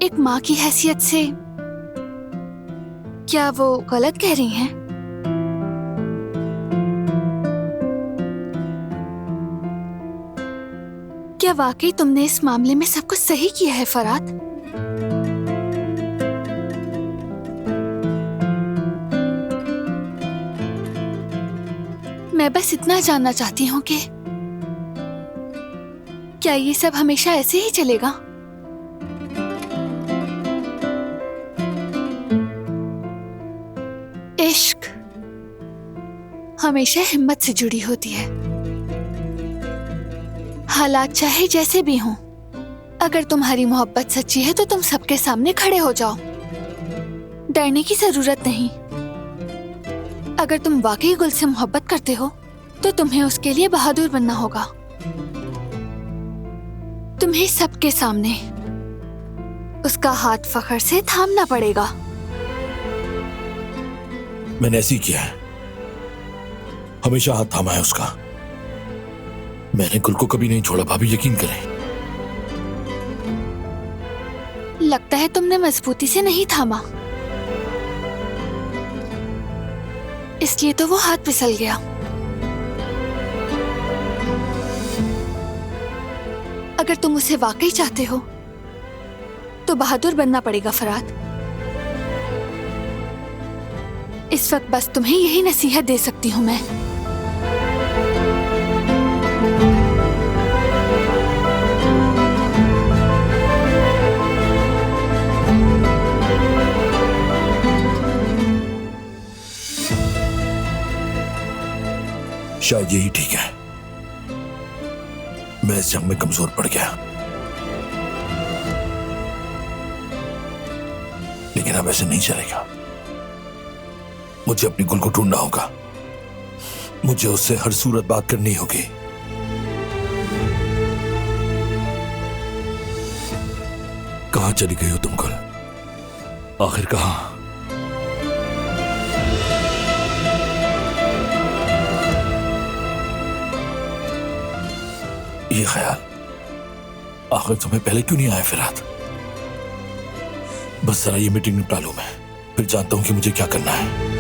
एक माँ की हैसियत से क्या वो गलत कह रही हैं? क्या वाकई तुमने इस मामले में सब कुछ सही किया है फरात? मैं बस इतना जानना चाहती हूँ कि क्या ये सब हमेशा ऐसे ही चलेगा? इश्क हमेशा हिम्मत से जुड़ी होती है। हालात चाहे जैसे भी हों, अगर तुम्हारी मोहब्बत सच्ची है तो तुम सबके सामने खड़े हो जाओ। डरने की जरूरत नहीं। अगर तुम वाकई गुल से मोहब्बत करते हो तो तुम्हें उसके लिए बहादुर बनना होगा। तुम्हें सबके सामने उसका हाथ फखर से थामना पड़ेगा। मैंने ऐसे ही किया है, हमेशा हाथ थामा है उसका। मैंने गुल को कभी नहीं छोड़ा भाभी, यकीन करें। लगता है तुमने मजबूती से नहीं थामा, इसलिए तो वो हाथ फिसल गया। अगर तुम उसे वाकई चाहते हो तो बहादुर बनना पड़ेगा फरात। इस वक्त बस तुम्हें यही नसीहत दे सकती हूँ मैं। शायद यही ठीक है। मैं इस जंग में कमजोर पड़ गया, लेकिन अब ऐसे नहीं चलेगा। मुझे अपनी गुल को ढूंढना होगा। मुझे उससे हर सूरत बात करनी होगी। कहां चली गई हो तुम गुल? आखिर कहां? ये ख्याल आखिर तुम्हें पहले क्यों नहीं आया फिरात? बस जरा ये मीटिंग निपटा लूं मैं, फिर जानता हूं कि मुझे क्या करना है।